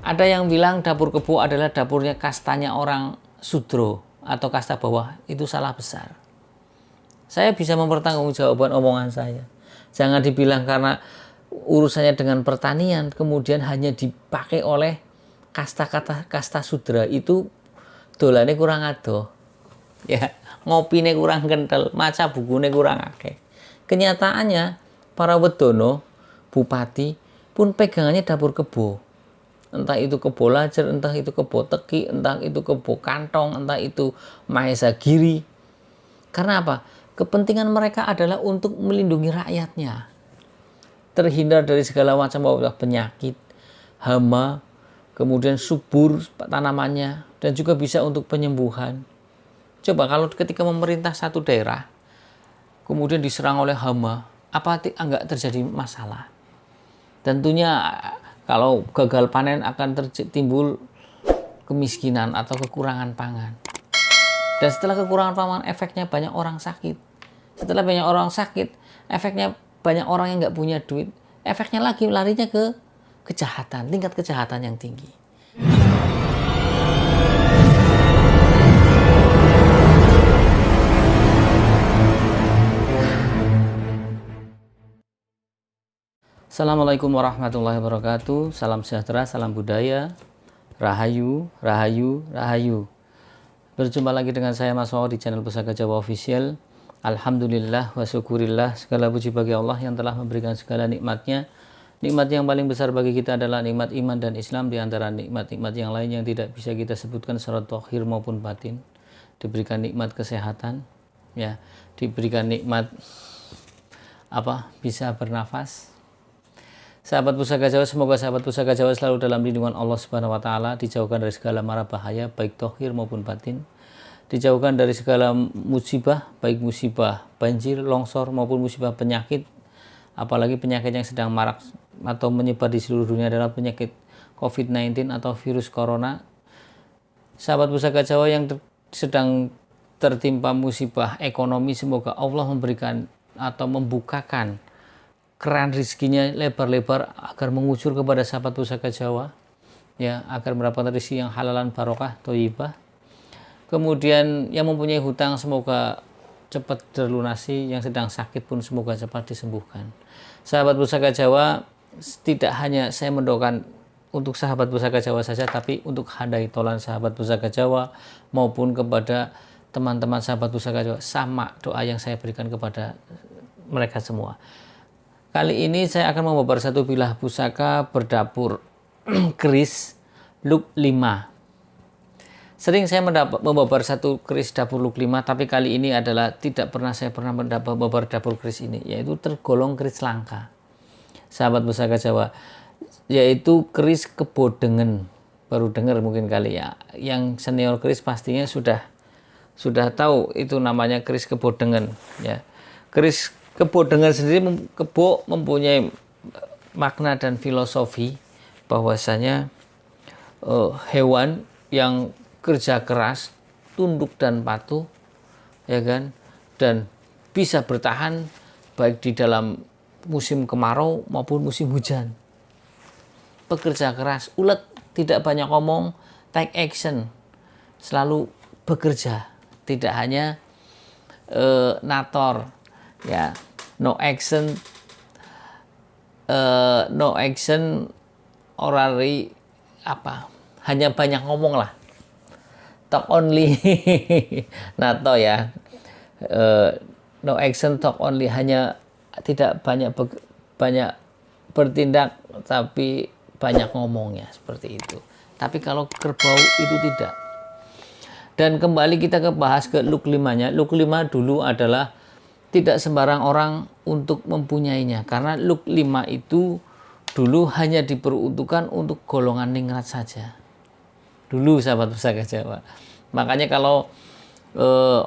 Ada yang bilang dapur kebo adalah dapurnya kastanya orang sudro atau kasta bawah. Itu salah besar. Saya bisa mempertanggungjawabkan omongan saya. Jangan dibilang karena urusannya dengan pertanian kemudian hanya dipakai oleh kasta sudra. Itu dolane kurang adoh. Ya, ngopine kurang kental, maca bukune kurang akeh. Kenyataannya para wedono, bupati pun pegangannya dapur kebo. Entah itu kebo lajer, entah itu kebo teki, entah itu kebo kantong, entah itu mahesa giri. Karena apa? Kepentingan mereka adalah untuk melindungi rakyatnya. Terhindar dari segala macam wabah penyakit, hama, kemudian subur tanamannya, dan juga bisa untuk penyembuhan. Coba kalau ketika memerintah satu daerah, kemudian diserang oleh hama, apa enggak terjadi masalah? Tentunya kalau gagal panen akan timbul kemiskinan atau kekurangan pangan. Dan setelah kekurangan pangan, efeknya banyak orang sakit. Setelah banyak orang sakit, efeknya banyak orang yang nggak punya duit. Efeknya lagi larinya ke kejahatan, tingkat kejahatan yang tinggi. Assalamualaikum warahmatullahi wabarakatuh. Salam sejahtera, salam budaya. Rahayu, rahayu, rahayu. Berjumpa lagi dengan saya Mas Wawo di channel Pusaka Jawa Official. Alhamdulillah wa syukurillah, segala puji bagi Allah yang telah memberikan segala nikmatnya. Nikmat yang paling besar bagi kita adalah nikmat iman dan Islam, di antara nikmat-nikmat yang lain yang tidak bisa kita sebutkan secara zahir maupun batin. Diberikan nikmat kesehatan, ya, diberikan nikmat bisa bernafas. Sahabat Pusaka Jawa, semoga sahabat Pusaka Jawa selalu dalam lindungan Allah Subhanahu wa taala, dijauhkan dari segala mara bahaya baik zahir maupun batin. Dijauhkan dari segala musibah, baik musibah banjir, longsor maupun musibah penyakit. Apalagi penyakit yang sedang marak atau menyebar di seluruh dunia adalah penyakit COVID-19 atau virus corona. Sahabat Pusaka Jawa yang sedang tertimpa musibah ekonomi, semoga Allah memberikan atau membukakan keran rizkinya lebar-lebar agar mengucur kepada sahabat Pusaka Jawa, ya, agar mendapatkan rezeki yang halalan barokah thayyibah. Kemudian yang mempunyai hutang semoga cepat terlunasi, yang sedang sakit pun semoga cepat disembuhkan. Sahabat Pusaka Jawa, tidak hanya saya mendoakan untuk sahabat Pusaka Jawa saja, tapi untuk handai tolan sahabat Pusaka Jawa maupun kepada teman-teman sahabat Pusaka Jawa, sama doa yang saya berikan kepada mereka semua. Kali ini saya akan membabar satu bilah pusaka berdapur keris Luk 5. Sering saya membabar satu keris dapur Luk 5, tapi kali ini adalah saya pernah membabar dapur keris ini, yaitu tergolong keris langka. Sahabat Pusaka Jawa, yaitu keris kebodengen. Baru dengar mungkin kali ya. Yang senior keris pastinya sudah tahu itu namanya keris kebodengen, ya. Keris kebodengan sendiri, kebo mempunyai makna dan filosofi bahwasanya hewan yang kerja keras, tunduk dan patuh, ya kan, dan bisa bertahan baik di dalam musim kemarau maupun musim hujan. Pekerja keras, ulet, tidak banyak ngomong, take action, selalu bekerja, tidak hanya nator, ya, no action orari hanya banyak ngomong lah, talk only. Nato ya, no action talk only, hanya tidak banyak bertindak tapi banyak ngomongnya, seperti itu. Tapi kalau kerbau itu tidak. Dan kembali kita bahas ke Luk 5-nya. Luk 5 dulu adalah tidak sembarang orang untuk mempunyainya, karena Luk 5 itu dulu hanya diperuntukkan untuk golongan ningrat saja. Dulu sahabat Pusaka Jawa. Makanya kalau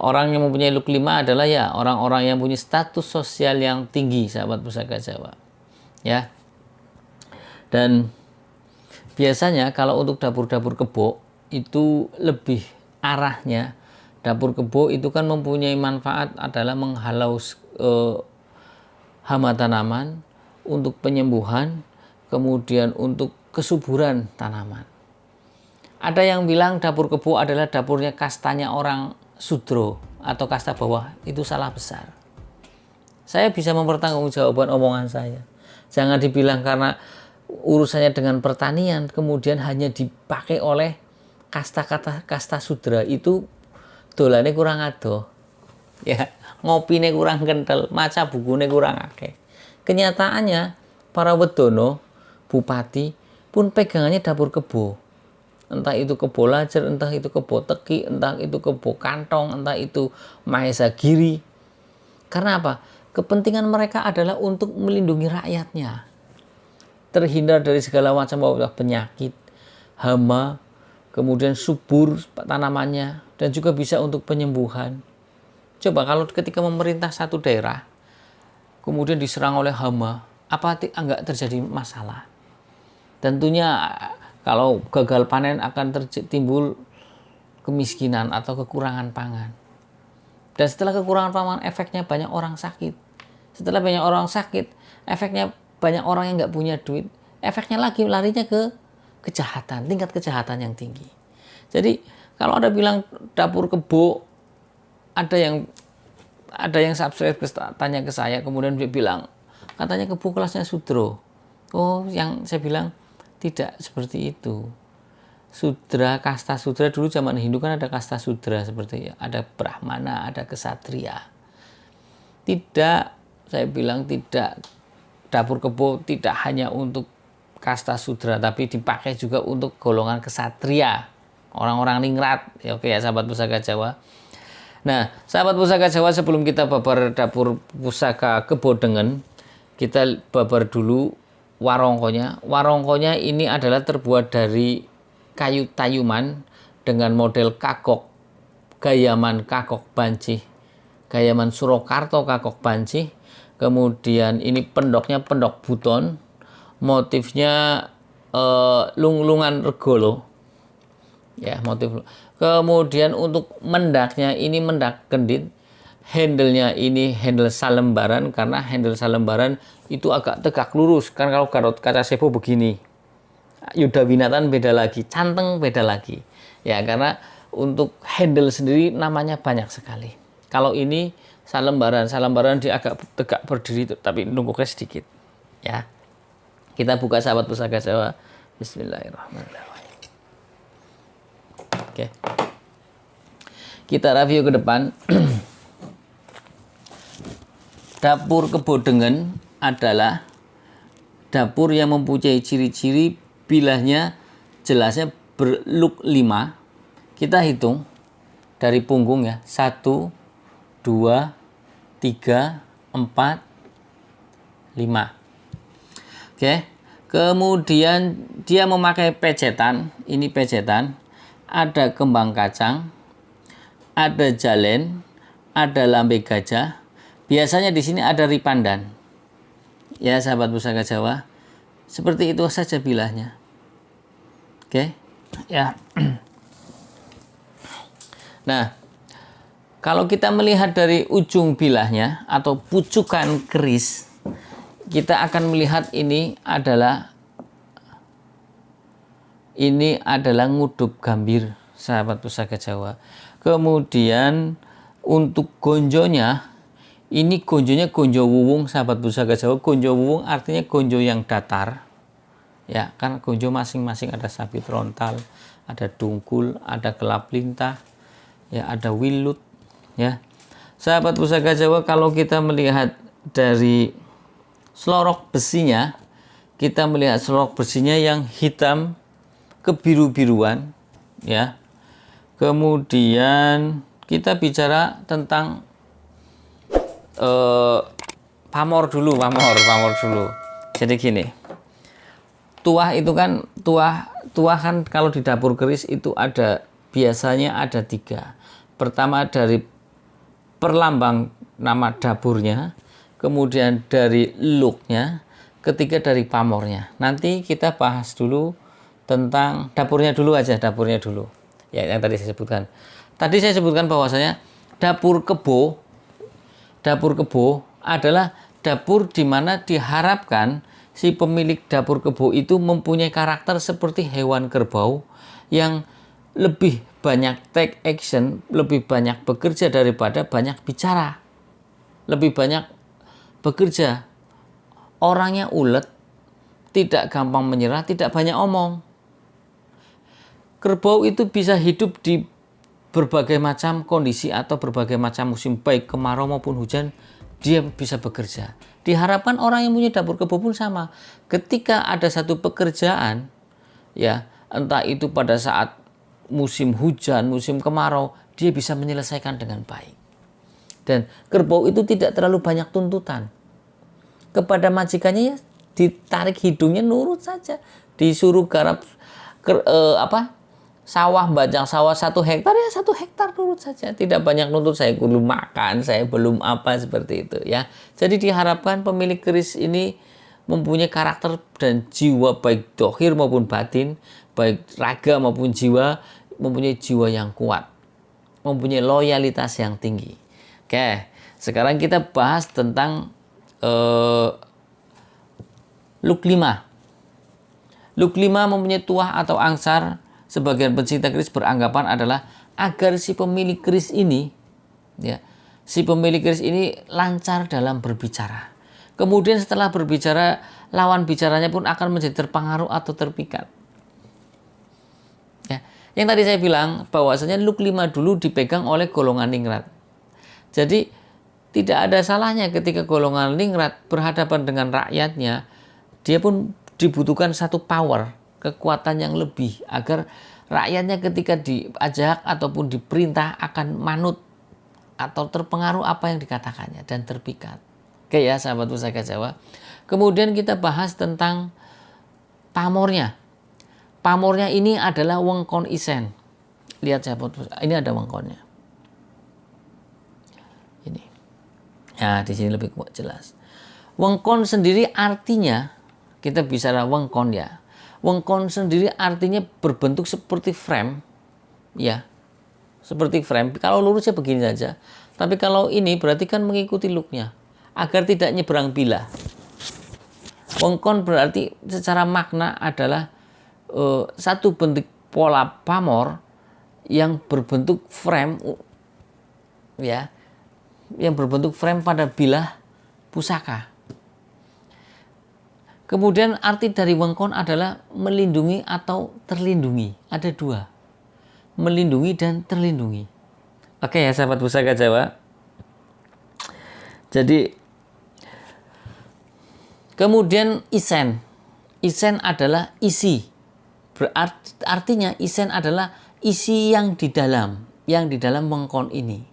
orang yang mempunyai Luk 5 adalah ya orang-orang yang punya status sosial yang tinggi, sahabat Pusaka Jawa. Ya. Dan biasanya kalau untuk dapur-dapur kebo itu lebih arahnya, dapur kebo itu kan mempunyai manfaat adalah menghalau hama tanaman, untuk penyembuhan, kemudian untuk kesuburan tanaman. Ada yang bilang dapur kebo adalah dapurnya kastanya orang sudro atau kasta bawah. Itu salah besar. Saya bisa mempertanggungjawabkan omongan saya. Jangan dibilang karena urusannya dengan pertanian kemudian hanya dipakai oleh kasta sudra. Itu dolane kurang adoh. Ya, ngopine kurang kental, maca bukune kurang akeh. Kenyataannya para wedono, bupati pun pegangannya dapur kebo. Entah itu kebo lajer, entah itu kebo teki, entah itu kebo kantong, entah itu mahesa giri. Karena apa? Kepentingan mereka adalah untuk melindungi rakyatnya. Terhindar dari segala macam wabah penyakit, hama, kemudian subur tanamannya, dan juga bisa untuk penyembuhan. Coba kalau ketika memerintah satu daerah, kemudian diserang oleh hama, apa enggak terjadi masalah? Tentunya kalau gagal panen akan timbul kemiskinan atau kekurangan pangan. Dan setelah kekurangan pangan, efeknya banyak orang sakit. Setelah banyak orang sakit, efeknya banyak orang yang nggak punya duit. Efeknya lagi larinya ke kejahatan, tingkat kejahatan yang tinggi. Jadi kalau ada bilang dapur kebo, ada yang subscribe tanya ke saya, kemudian dia bilang katanya kebo kelasnya sudro. Oh, yang saya bilang tidak seperti itu. Sudra, kasta sudra, dulu zaman Hindu kan ada kasta sudra seperti ada brahmana, ada kesatria. Tidak, saya bilang tidak, dapur kebo tidak hanya untuk kasta sudra, tapi dipakai juga untuk golongan kesatria, orang-orang ningrat. Ya, oke ya sahabat pusaka Jawa. Nah, sahabat pusaka Jawa, sebelum kita babar dapur pusaka kebo dengan, kita babar dulu warongkonya. Warongkonya ini adalah terbuat dari kayu tayuman dengan model kakok, gayaman kakok bancih, gayaman Surakarta kakok bancih. Kemudian ini pendoknya pendok buton, motifnya lunglungan regolo, ya motif. Kemudian untuk mendaknya ini mendak kendit, handle-nya ini handle salembaran, karena handle salembaran itu agak tegak lurus. Kan kalau Garot Kaca Sepo begini, Yuda Winatan beda lagi, Canteng beda lagi. Ya, karena untuk handle sendiri namanya banyak sekali. Kalau ini salembaran dia agak tegak berdiri tapi nunggunya sedikit. Ya. Kita buka sahabat pusaka Jawa. Bismillahirrahmanirrahim. Oke. Kita review ke depan. Dapur kebo dengan adalah dapur yang mempunyai ciri-ciri bilahnya jelasnya berluk 5. Kita hitung dari punggung ya. 1, 2, 3, 4, 5. Oke. Kemudian dia memakai pecetan. Ini pecetan. Ada kembang kacang, ada jalen, ada lambe gajah. Biasanya di sini ada ripandan. Ya, sahabat pusaka Jawa. Seperti itu saja bilahnya. Oke. Ya. Nah, kalau kita melihat dari ujung bilahnya atau pucukan keris, kita akan melihat ini adalah ngudup gambir, sahabat pusaka Jawa. Kemudian untuk gonjonya, ini gonjonya gonjo wuwung, sahabat pusaka Jawa. Gonjo wuwung artinya gonjo yang datar. Ya, kan gonjo masing-masing ada sabit rontal, ada dungkul, ada kelap lintah, ya ada wilut, ya. Sahabat pusaka Jawa, kalau kita melihat dari selorok besinya, kita melihat selorok besinya yang hitam kebiru-biruan, ya. Kemudian kita bicara tentang pamor dulu. Jadi gini, tuah itu kan tuah kan kalau di dapur keris itu biasanya ada 3. Pertama dari perlambang nama dapurnya, kemudian dari looknya, ketiga dari pamornya. Nanti kita bahas dulu tentang dapurnya dulu. Ya, yang tadi saya sebutkan. Tadi saya sebutkan bahwasanya dapur kebo adalah dapur di mana diharapkan si pemilik dapur kebo itu mempunyai karakter seperti hewan kerbau yang lebih banyak take action, lebih banyak bekerja daripada banyak bicara. Lebih banyak bekerja. Orangnya ulet, tidak gampang menyerah, tidak banyak omong. Kerbau itu bisa hidup di berbagai macam kondisi atau berbagai macam musim, baik kemarau maupun hujan, dia bisa bekerja. Diharapkan orang yang punya dapur kebo pun sama. Ketika ada satu pekerjaan, ya, entah itu pada saat musim hujan, musim kemarau, dia bisa menyelesaikan dengan baik. Dan kerbau itu tidak terlalu banyak tuntutan. Kepada majikannya ya ditarik hidungnya nurut saja. Disuruh garap sawah, bajang sawah 1 hektar ya 1 hektar nurut saja. Tidak banyak nuntut, saya belum makan, saya belum apa, seperti itu ya. Jadi diharapkan pemilik keris ini mempunyai karakter dan jiwa baik dohir maupun batin, baik raga maupun jiwa, mempunyai jiwa yang kuat, mempunyai loyalitas yang tinggi. Oke, sekarang kita bahas tentang Luk 5. Luk 5 mempunyai tuah atau angsar. Sebagian pencinta keris beranggapan adalah agar si pemilik keris ini, ya, si pemilik keris ini lancar dalam berbicara. Kemudian setelah berbicara, lawan bicaranya pun akan menjadi terpengaruh atau terpikat. Ya, yang tadi saya bilang bahwasanya Luk 5 dulu dipegang oleh golongan ningrat. Jadi tidak ada salahnya ketika golongan ningrat berhadapan dengan rakyatnya, dia pun dibutuhkan satu power, kekuatan yang lebih, agar rakyatnya ketika diajak ataupun diperintah akan manut atau terpengaruh apa yang dikatakannya dan terpikat. Oke ya sahabat Pusaka Jawa. Kemudian kita bahas tentang pamornya. Pamornya ini adalah wengkon isen. Lihat sahabat Pusaka, ini ada wengkonnya. Ini. Nah, di sini lebih jelas. Wengkon sendiri artinya, kita bicara wengkon ya. Wengkon sendiri artinya berbentuk seperti frame, ya, seperti frame. Kalau lurusnya begini saja, tapi kalau ini berarti kan mengikuti looknya, agar tidak nyebrang bila. Wengkon berarti secara makna adalah satu bentuk pola pamor yang berbentuk frame, ya, yang berbentuk frame pada bilah pusaka. Kemudian arti dari wengkon adalah melindungi atau terlindungi. Ada 2. Melindungi dan terlindungi. Oke ya sahabat Pusaka Jawa. Jadi kemudian isen. Isen adalah isi. Artinya isen adalah isi yang di dalam wengkon ini.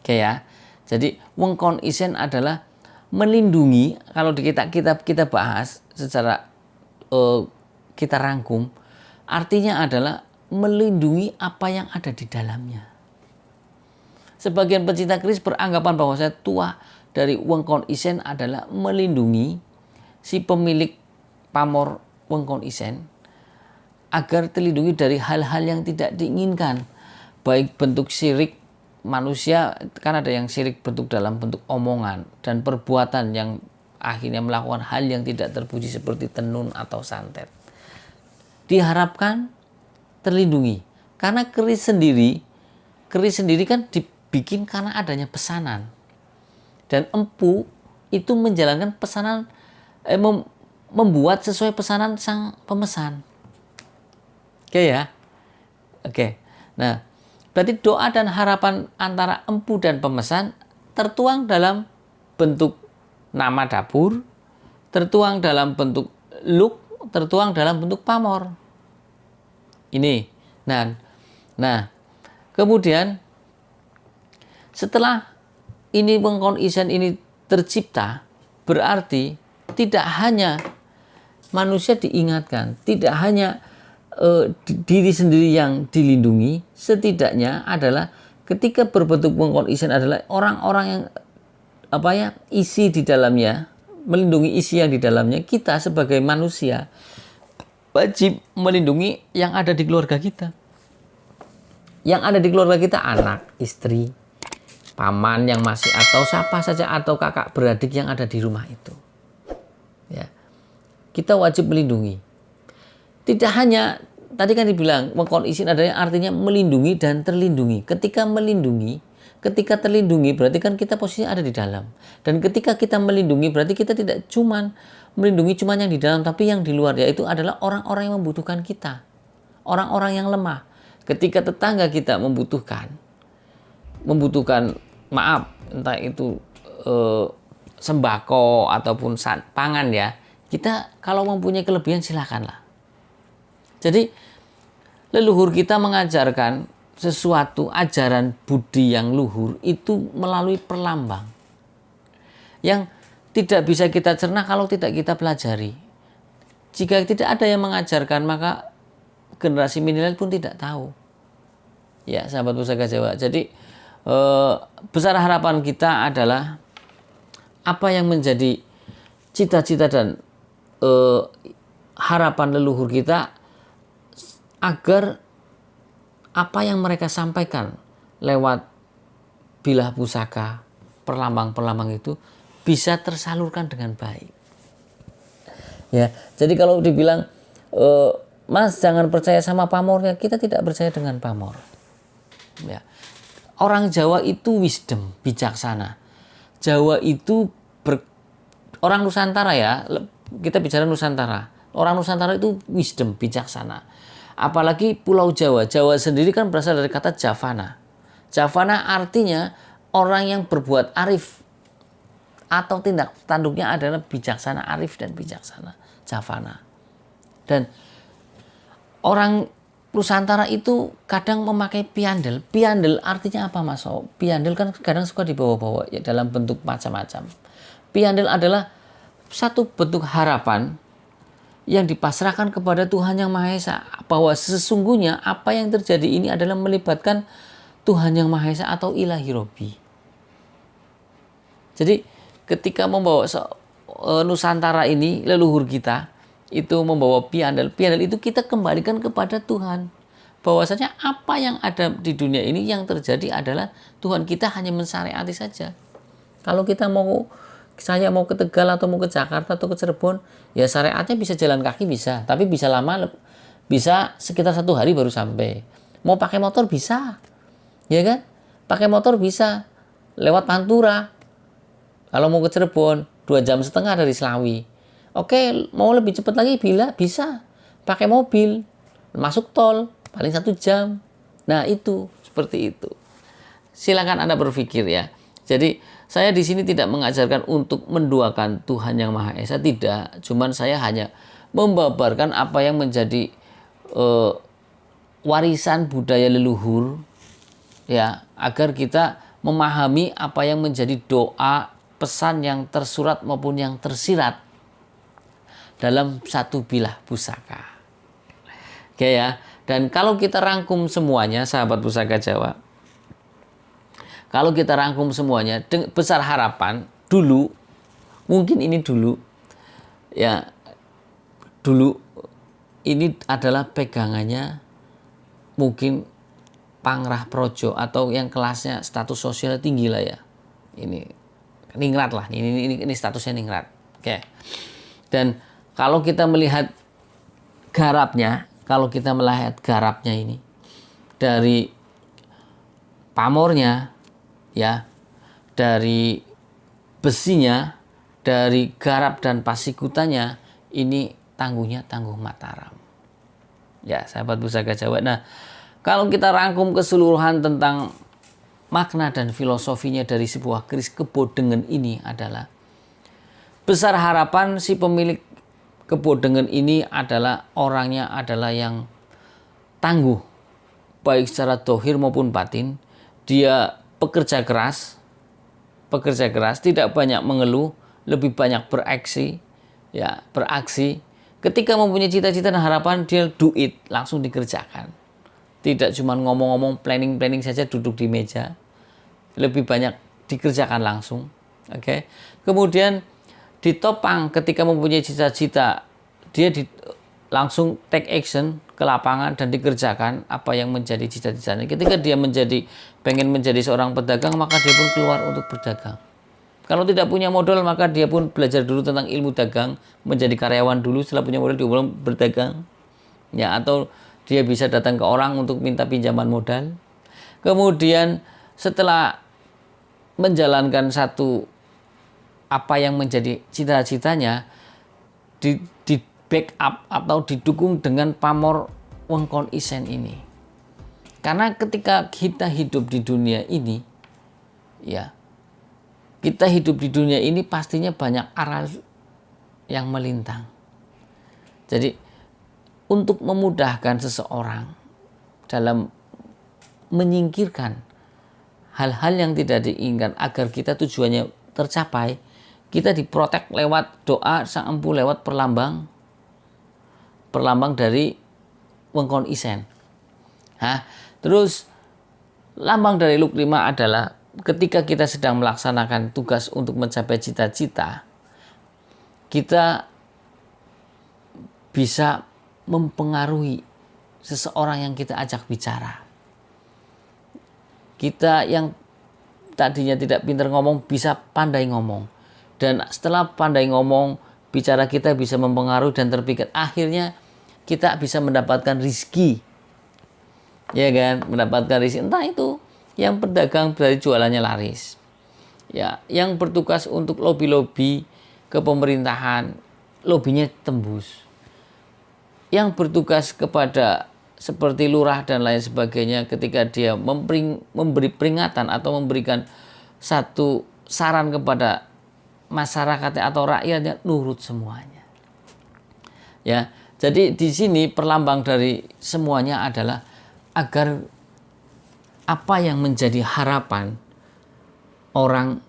Oke ya. Jadi wengkon isen adalah melindungi. Kalau kita bahas secara kita rangkum, artinya adalah melindungi apa yang ada di dalamnya. Sebagian pencinta keris beranggapan bahwa tuah dari wengkon isen adalah melindungi si pemilik pamor wengkon isen agar terlindungi dari hal-hal yang tidak diinginkan, baik bentuk syirik manusia, kan ada yang syirik bentuk dalam bentuk omongan dan perbuatan yang akhirnya melakukan hal yang tidak terpuji seperti tenun atau santet. Diharapkan terlindungi karena keris sendiri kan dibikin karena adanya pesanan, dan empu itu menjalankan pesanan, membuat sesuai pesanan sang pemesan. Oke ya, oke. Nah, berarti doa dan harapan antara empu dan pemesan tertuang dalam bentuk nama dapur, tertuang dalam bentuk luk, tertuang dalam bentuk pamor. Ini. Nah, kemudian setelah ini wengkon isen ini tercipta, berarti tidak hanya manusia diingatkan, tidak hanya diri sendiri yang dilindungi, setidaknya adalah ketika berbentuk wengkon isen adalah orang-orang yang isi di dalamnya, melindungi isi yang di dalamnya. Kita sebagai manusia wajib melindungi yang ada di keluarga kita. Yang ada di keluarga kita anak, istri, paman yang masih atau siapa saja atau kakak beradik yang ada di rumah itu. kita wajib melindungi. Tidak hanya, tadi kan dibilang, waqul izin adalah artinya melindungi dan terlindungi. Ketika melindungi, ketika terlindungi berarti kan kita posisinya ada di dalam. Dan ketika kita melindungi berarti kita tidak cuman melindungi yang di dalam, tapi yang di luar, yaitu adalah orang-orang yang membutuhkan kita. Orang-orang yang lemah. Ketika tetangga kita membutuhkan maaf, entah itu sembako ataupun pangan ya, kita kalau mempunyai kelebihan silakanlah. Jadi leluhur kita mengajarkan sesuatu ajaran budi yang luhur itu melalui perlambang yang tidak bisa kita cerna kalau tidak kita pelajari. Jika tidak ada yang mengajarkan, maka generasi milenial pun tidak tahu. Ya, sahabat Pusaka Jawa. Jadi besar harapan kita adalah apa yang menjadi cita-cita dan harapan leluhur kita, agar apa yang mereka sampaikan lewat bilah pusaka, perlambang-perlambang itu bisa tersalurkan dengan baik. Ya, jadi kalau dibilang Mas jangan percaya sama pamornya, kita tidak percaya dengan pamor. Ya. Orang Jawa itu wisdom, bijaksana. Jawa itu orang Nusantara ya, kita bicara Nusantara. Orang Nusantara itu wisdom, bijaksana. Apalagi Pulau Jawa. Jawa sendiri kan berasal dari kata Javana. Javana artinya orang yang berbuat arif, atau tindak tanduknya adalah bijaksana, arif dan bijaksana. Javana. Dan orang Nusantara itu kadang memakai piandel. Piandel artinya apa, Mas? Piandel kan kadang suka dibawa-bawa ya, dalam bentuk macam-macam. Piandel adalah satu bentuk harapan yang dipasrahkan kepada Tuhan Yang Maha Esa, bahwa sesungguhnya apa yang terjadi ini adalah melibatkan Tuhan Yang Maha Esa atau Ilahi Robbi. Jadi ketika membawa Nusantara ini, leluhur kita itu membawa piandel itu kita kembalikan kepada Tuhan. Bahwasanya apa yang ada di dunia ini yang terjadi adalah Tuhan kita hanya mensyariati saja. Kalau saya mau ke Tegal atau mau ke Jakarta atau ke Cirebon, ya syariatnya bisa jalan kaki bisa, tapi bisa lama, bisa sekitar 1 hari baru sampai. Mau pakai motor bisa, ya kan? Pakai motor bisa lewat Pantura. Kalau mau ke Cirebon 2,5 jam dari Slawi. Oke, mau lebih cepat lagi bisa pakai mobil, masuk tol paling 1 jam. Nah itu seperti itu. Silakan Anda berpikir ya. Jadi saya di sini tidak mengajarkan untuk menduakan Tuhan Yang Maha Esa, tidak. Cuman saya hanya membabarkan apa yang menjadi warisan budaya leluhur, ya, agar kita memahami apa yang menjadi doa, pesan yang tersurat maupun yang tersirat dalam satu bilah pusaka. Oke ya. Dan kalau kita rangkum semuanya, sahabat Pusaka Jawa, kalau kita rangkum semuanya, besar harapan dulu, mungkin ini dulu, ya, dulu ini adalah pegangannya mungkin Pangrah Projo atau yang kelasnya status sosial tinggi lah ya. Ini ningrat lah, ini statusnya ningrat. Oke. Dan kalau kita melihat garapnya, ini dari pamornya, ya, dari besinya, dari garap dan pasikutanya, ini tangguh Mataram. Ya, sahabat Pusaka Jawa. Nah, kalau kita rangkum keseluruhan tentang makna dan filosofinya dari sebuah keris Kebodengen ini adalah, besar harapan si pemilik Kebodengen ini adalah orangnya adalah yang tangguh, baik secara dohir maupun batin. Dia pekerja keras, tidak banyak mengeluh, lebih banyak beraksi. Ketika mempunyai cita-cita dan harapan, dia do it, langsung dikerjakan. Tidak cuma ngomong-ngomong, planning saja, duduk di meja. Lebih banyak dikerjakan langsung. Oke. Kemudian ditopang ketika mempunyai cita-cita, dia langsung take action ke lapangan dan dikerjakan apa yang menjadi cita-citanya. Ketika dia pengen menjadi seorang pedagang, maka dia pun keluar untuk berdagang. Kalau tidak punya modal, maka dia pun belajar dulu tentang ilmu dagang, menjadi karyawan dulu, setelah punya modal dia boleh berdagang. Ya, atau dia bisa datang ke orang untuk minta pinjaman modal. Kemudian setelah menjalankan satu apa yang menjadi cita-citanya, di backup atau didukung dengan pamor wengkon isen ini. Karena ketika kita hidup di dunia ini, ya, kita hidup di dunia ini pastinya banyak aral yang melintang. Jadi untuk memudahkan seseorang dalam menyingkirkan hal-hal yang tidak diinginkan agar kita tujuannya tercapai, kita diprotek lewat doa Sang Empu, lewat perlambang dari wengkon isen. Terus lambang dari Luk 5 adalah ketika kita sedang melaksanakan tugas untuk mencapai cita-cita, kita bisa mempengaruhi seseorang yang kita ajak bicara. Kita yang tadinya tidak pintar ngomong bisa pandai ngomong. Dan setelah pandai ngomong, bicara kita bisa mempengaruhi dan terpikat. Akhirnya kita bisa mendapatkan rezeki. Ya kan? Mendapatkan rezeki. Entah itu yang berdagang dari jualannya laris. Ya, yang bertugas untuk lobi-lobi ke pemerintahan, lobinya tembus. Yang bertugas kepada seperti lurah dan lain sebagainya, ketika dia memberi peringatan atau memberikan satu saran kepada masyarakatnya atau rakyatnya, nurut semuanya. Ya, jadi di sini perlambang dari semuanya adalah agar apa yang menjadi harapan orang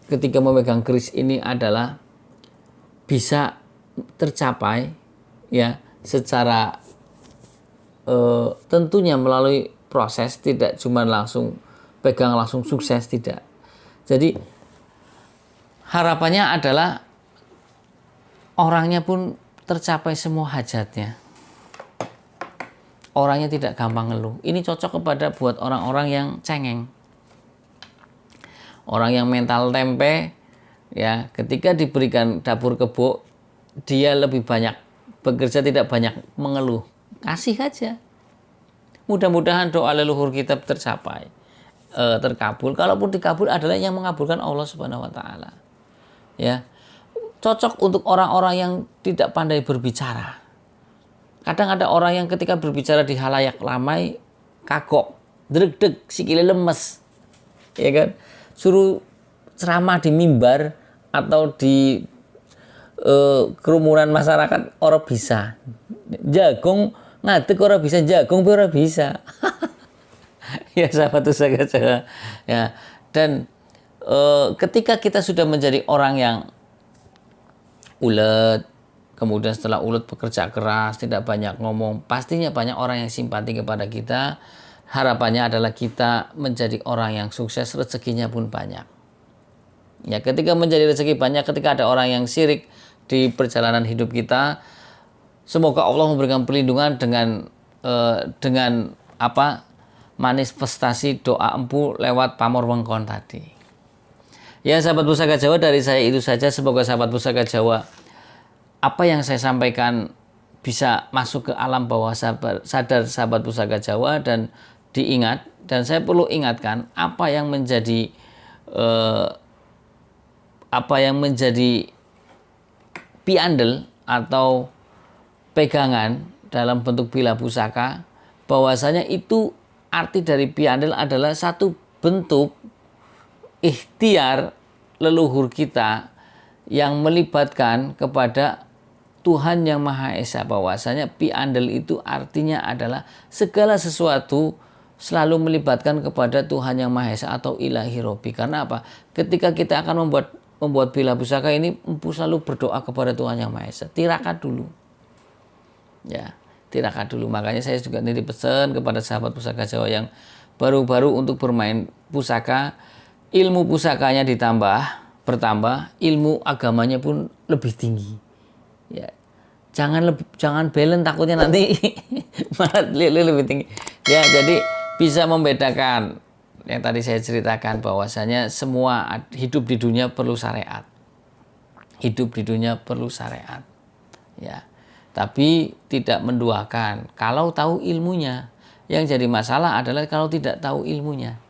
ketika memegang keris ini adalah bisa tercapai, ya, secara tentunya melalui proses, tidak cuma langsung pegang langsung sukses, tidak. Jadi harapannya adalah orangnya pun tercapai semua hajatnya. Orangnya tidak gampang ngeluh. Ini cocok kepada buat orang-orang yang cengeng. Orang yang mental tempe, ya, ketika diberikan dapur kebo, dia lebih banyak bekerja, tidak banyak mengeluh. Kasih aja. Mudah-mudahan doa leluhur kita tercapai, terkabul. Kalaupun dikabul adalah yang mengabulkan Allah Subhanahu wa taala. Ya. Cocok untuk orang-orang yang tidak pandai berbicara. Kadang ada orang yang ketika berbicara di halayak ramai kagok, deg-deg, sikile lemes. Ya kan? Suruh ceramah di mimbar atau di kerumunan masyarakat orang bisa. Jagung ngadeg orang bisa, jagung orang bisa. Ya, sahabat usaha Jawa. Ya, dan ketika kita sudah menjadi orang yang ulet, kemudian setelah ulet bekerja keras, tidak banyak ngomong, pastinya banyak orang yang simpati kepada kita. Harapannya adalah kita menjadi orang yang sukses, rezekinya pun banyak. Ya, ketika menjadi rezeki banyak, ketika ada orang yang syirik di perjalanan hidup kita, semoga Allah memberikan perlindungan dengan manifestasi doa empu lewat pamor wengkon tadi. Ya, sahabat Pusaka Jawa, dari saya itu saja. Semoga sahabat Pusaka Jawa, apa yang saya sampaikan bisa masuk ke alam bawah sadar sahabat Pusaka Jawa dan diingat. Dan saya perlu ingatkan apa yang menjadi piandel atau pegangan dalam bentuk bila pusaka, bahwasanya itu arti dari piandel adalah satu bentuk ikhtiar leluhur kita yang melibatkan kepada Tuhan Yang Maha Esa. Bahwasanya piandel itu artinya adalah segala sesuatu selalu melibatkan kepada Tuhan Yang Maha Esa atau Ilahi Robi. Karena apa? Ketika kita akan membuat bila pusaka ini, empu selalu berdoa kepada Tuhan Yang Maha Esa. Tirakat dulu. Ya, tirakat dulu. Makanya saya juga nitip pesan kepada sahabat Pusaka Jawa yang baru-baru untuk bermain pusaka, ilmu pusakanya bertambah, ilmu agamanya pun lebih tinggi. Ya, jangan belen, takutnya nanti malah lebih tinggi. Ya, jadi bisa membedakan yang tadi saya ceritakan bahwasanya semua hidup di dunia perlu syariat. Hidup di dunia perlu syariat. Ya. Tapi tidak menduakan kalau tahu ilmunya. Yang jadi masalah adalah kalau tidak tahu ilmunya.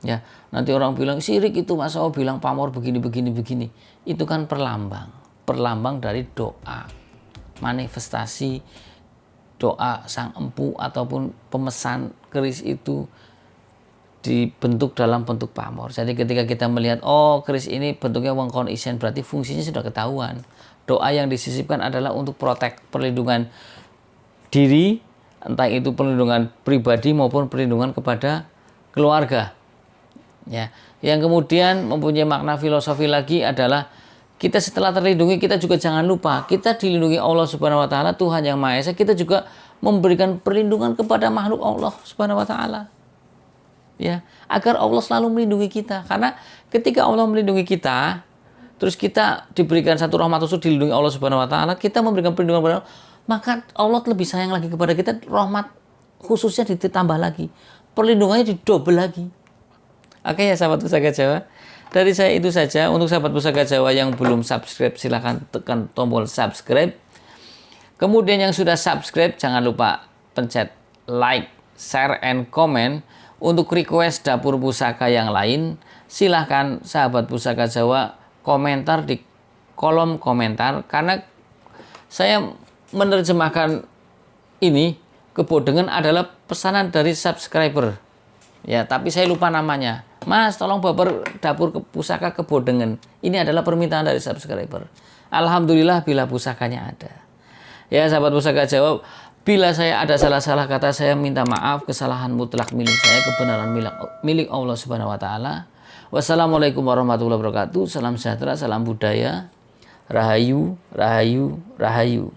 Ya, nanti orang bilang syirik itu, Mas Allah bilang pamor begini. Itu kan perlambang dari doa. Manifestasi doa sang empu ataupun pemesan keris itu dibentuk dalam bentuk pamor. Jadi ketika kita melihat, oh keris ini bentuknya wongkon isen, berarti fungsinya sudah ketahuan. Doa yang disisipkan adalah untuk perlindungan diri, entah itu perlindungan pribadi maupun perlindungan kepada keluarga. Ya, yang kemudian mempunyai makna filosofi lagi adalah kita setelah terlindungi, kita juga jangan lupa kita dilindungi Allah Subhanahu wa taala, Tuhan yang Maha Esa. Kita juga memberikan perlindungan kepada makhluk Allah Subhanahu wa taala. Ya, agar Allah selalu melindungi kita. Karena ketika Allah melindungi kita, terus kita diberikan satu rahmat khusus dilindungi Allah Subhanahu wa taala, kita memberikan perlindungan kepada Allah, maka Allah lebih sayang lagi kepada kita, rahmat khususnya ditambah lagi. Perlindungannya didobel lagi. Oke ya sahabat Pusaka Jawa, dari saya itu saja. Untuk sahabat Pusaka Jawa yang belum subscribe, silahkan tekan tombol subscribe. Kemudian yang sudah subscribe, jangan lupa pencet like, share, and comment. Untuk request dapur pusaka yang lain, silahkan sahabat Pusaka Jawa komentar di kolom komentar. Karena saya menerjemahkan ini, kebodengan adalah pesanan dari subscriber. Ya, tapi saya lupa namanya. Mas, tolong baper dapur pusaka kebodengan. Ini adalah permintaan dari subscriber. Alhamdulillah bila pusakanya ada. Ya, sahabat Pusaka Jawa, bila saya ada salah-salah kata, saya minta maaf. Kesalahan mutlak milik saya, kebenaran milik Allah Subhanahu wa taala. Wassalamualaikum warahmatullahi wabarakatuh. Salam sejahtera, salam budaya. Rahayu, rahayu, rahayu.